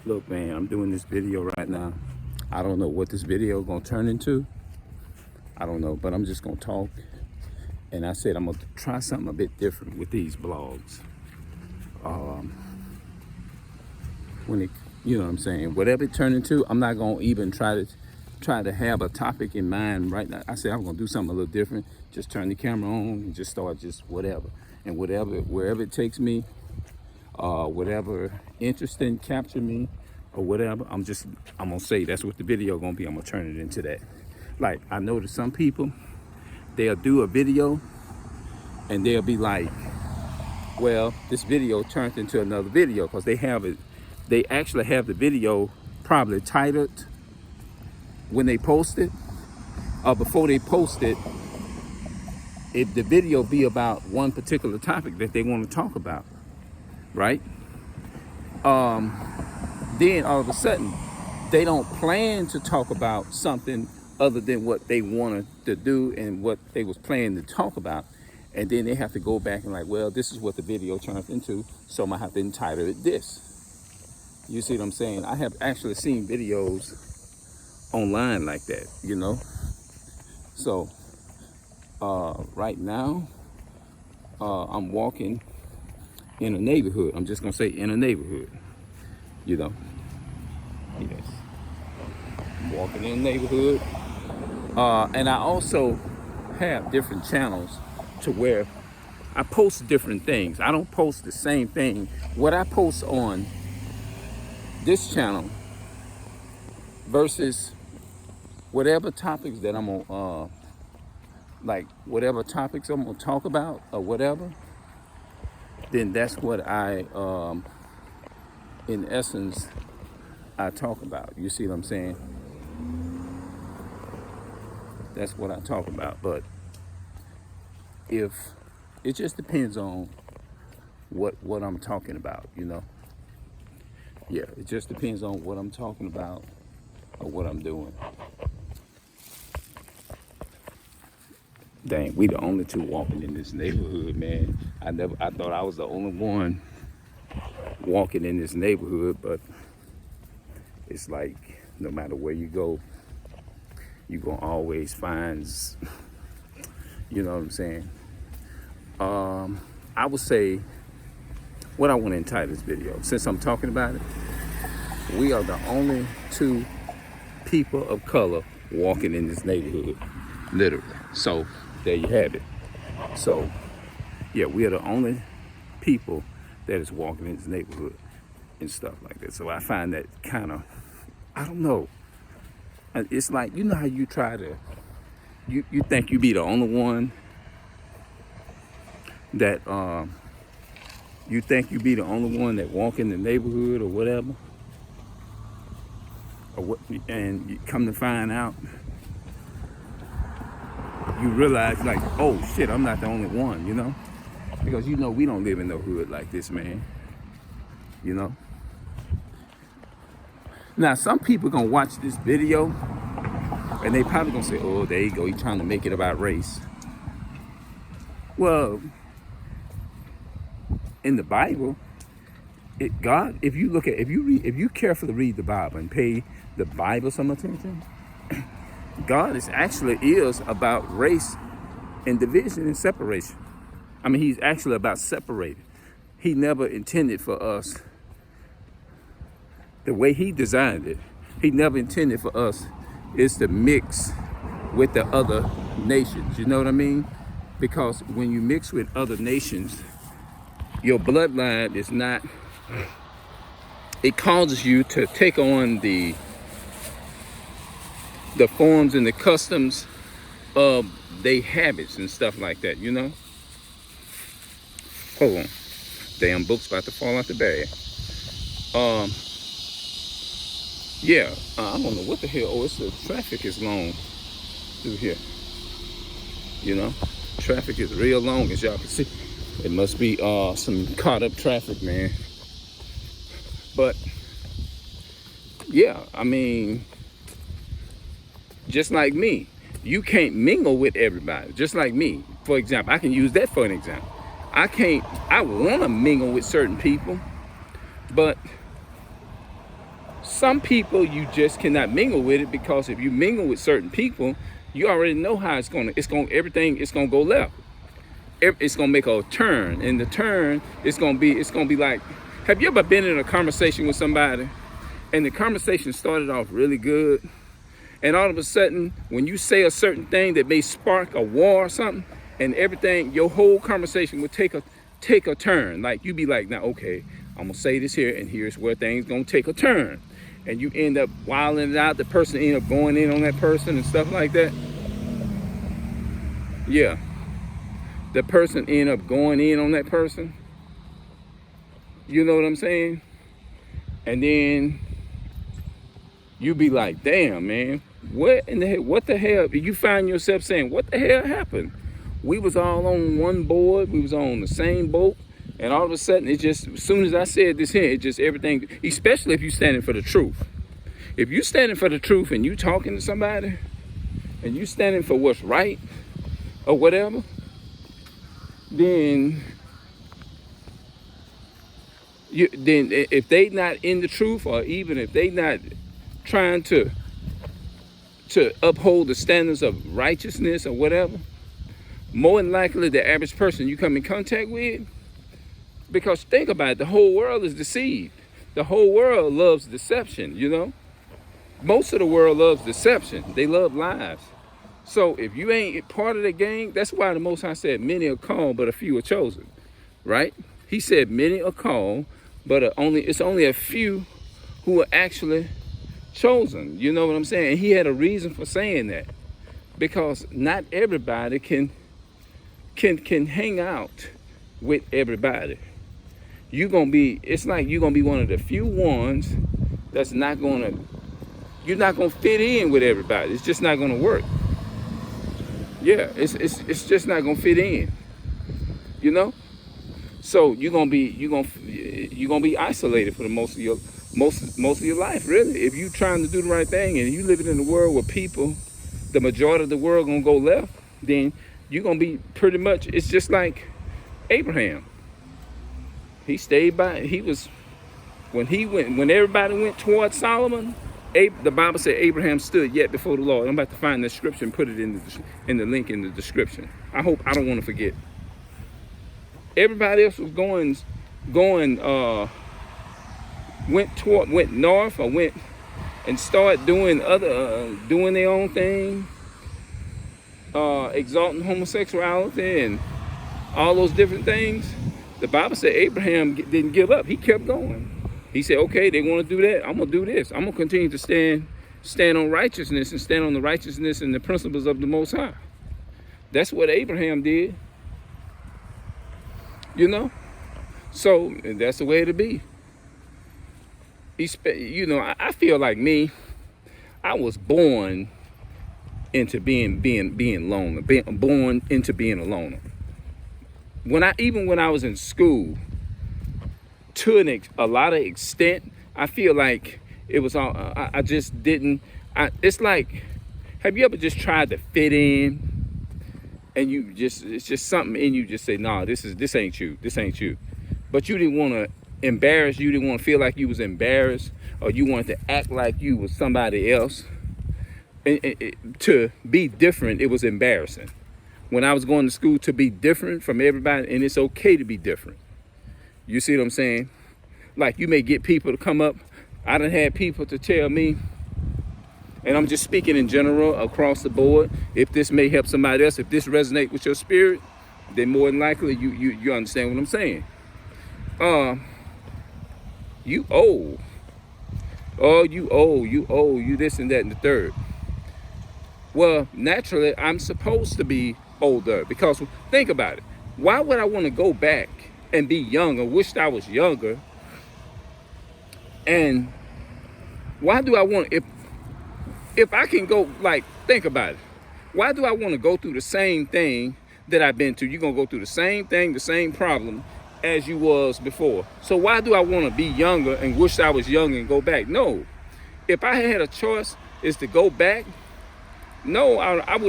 Look, man, I'm doing this video right now. I don't know what this video gonna turn into. I don't know, but I'm just gonna talk. And I said I'm gonna try something a bit different with these blogs. When it, you know what I'm saying? Whatever it turned into, I'm not gonna even try to have a topic in mind right now. I said I'm gonna do something a little different. Just turn the camera on and just start just whatever. And wherever it takes me, whatever interesting capture me or whatever, I'm gonna say that's what the video gonna be. I'm gonna turn it into that. Like, I know that some people, they'll do a video and they'll be like, well, this video turned into another video, because they actually have the video probably titled when they post it, or before they post it, if the video be about one particular topic that they want to talk about, right? Then all of a sudden, they don't plan to talk about something other than what they wanted to do and what they was planning to talk about. And then they have to go back and like, well, this is what the video turned into, so I'm gonna have to entitle it this. You see what I'm saying? I have actually seen videos online like that, you know? So, right now, I'm walking in a neighborhood. I'm just gonna say in a neighborhood, you know? Yes. I'm walking in a neighborhood. And I also have different channels to where I post different things. I don't post the same thing. What I post on this channel versus whatever topics that I'm on, like whatever topics I'm gonna talk about or whatever, then that's what I, in essence, I talk about. You see what I'm saying? That's what I talk about. But if it just depends on what I'm talking about, you know? Yeah, it just depends on what I'm talking about or what I'm doing. Dang, we the only two walking in this neighborhood, man. I thought I was the only one walking in this neighborhood, but it's like no matter where you go, you're gonna always find, you know what I'm saying? I would say what I want to entitle this video, since I'm talking about it, we are the only two people of color walking in this neighborhood, literally. So there you have it. So yeah, we are the only people that is walking in this neighborhood and stuff like that. So I find that kind of, I don't know. It's like, you know how you try to, you think you be the only one that, you think you be the only one that walk in the neighborhood or whatever, or what, and you come to find out, you realize like, oh shit, I'm not the only one, you know? Because you know we don't live in no hood like this, man. You know? Now some people gonna watch this video and they probably gonna say, oh, there you go, he's trying to make it about race. Well, in the Bible, God, if you carefully read the Bible and pay the Bible some attention, God is about race and division and separation. I mean, he's actually about separating. He never intended for us, the way he designed it, he never intended for us is to mix with the other nations. You know what I mean? Because when you mix with other nations, your bloodline is not, it causes you to take on the forms and the customs of their habits and stuff like that, you know? Hold on. Damn book's about to fall out the bag. Yeah, I don't know what the hell. Oh, it's the traffic is long through here. You know? Traffic is real long, as y'all can see. It must be some caught up traffic, man. But yeah, I mean, just like me, you can't mingle with everybody. Just like me, for example, I can use that for an example. I want to mingle with certain people, but Some people you just cannot mingle with it, because if you mingle with certain people, you already know how everything is gonna go left. It's gonna make a turn, and the turn it's gonna be like, have you ever been in a conversation with somebody and the conversation started off really good, and all of a sudden when you say a certain thing that may spark a war or something, and everything, your whole conversation would take a turn. Like you be like, now okay, I'm gonna say this here, and here's where things gonna take a turn, and you end up wilding it out. The person end up going in on that person and stuff like that. Yeah, the person end up going in on that person. You know what I'm saying? And then you be like, damn, man, what the hell? You find yourself saying, what the hell happened? We was all on one board, we was on the same boat, and all of a sudden, it just, as soon as I said this here, it just everything, especially if you standing for the truth. If you standing for the truth and you talking to somebody, and you standing for what's right, or whatever, then if they not in the truth, or even if they not trying to uphold the standards of righteousness or whatever, more than likely the average person you come in contact with, because think about it, the whole world is deceived. The whole world loves deception, you know? Most of the world loves deception. They love lies. So if you ain't part of the gang, that's why the Most High said, many are called, but a few are chosen, right? He said many are called, but it's only a few who are actually chosen. You know what I'm saying? And he had a reason for saying that, because not everybody can hang out with everybody. It's like you're gonna be one of the few ones that's you're not gonna fit in with everybody. It's just not gonna work. Yeah, it's just not gonna fit in. You know? So you're gonna be isolated for the most of your life, really. If you're trying to do the right thing and you living in a world where people, the majority of the world gonna go left, then you're gonna be pretty much, it's just like Abraham. He stayed when everybody went towards Solomon, the Bible said Abraham stood yet before the Lord. I'm about to find the scripture and put it in the link in the description. I don't want to forget. Everybody else was went north, or went and started doing doing their own thing, exalting homosexuality and all those different things. The Bible said Abraham didn't give up. He kept going. He said, okay, they want to do that, I'm gonna do this. I'm gonna continue to stand on righteousness, and stand on the righteousness and the principles of the Most High. That's what Abraham did. You know? So that's the way to be. You know, I feel like me, I was born into being loner, born into being a loner. When I was in school, to a lot of extent, I feel like it was all, I just didn't, it's like, have you ever just tried to fit in? And it's just something in you just say, nah, this ain't you. But you didn't want to embarrass, you didn't want to feel like you was embarrassed, or you wanted to act like you was somebody else. To be different, it was embarrassing. When I was going to school, to be different from everybody, and it's okay to be different. You see what I'm saying? Like, you may get people to come up. I done had people to tell me, and I'm just speaking in general across the board, if this may help somebody else, if this resonates with your spirit, then more than likely you understand what I'm saying. You old. Oh, you old, you this and that and the third. Well, naturally, I'm supposed to be older, because think about it. Why would I want to go back and be younger, wished I was younger? And why do I want, if I can go, like, think about it. Why do I want to go through the same thing that I've been through? You're going to go through the same thing, the same problem as you was before. So why do I want to be younger and wish I was young and go back? No. If I had a choice is to go back, no, I would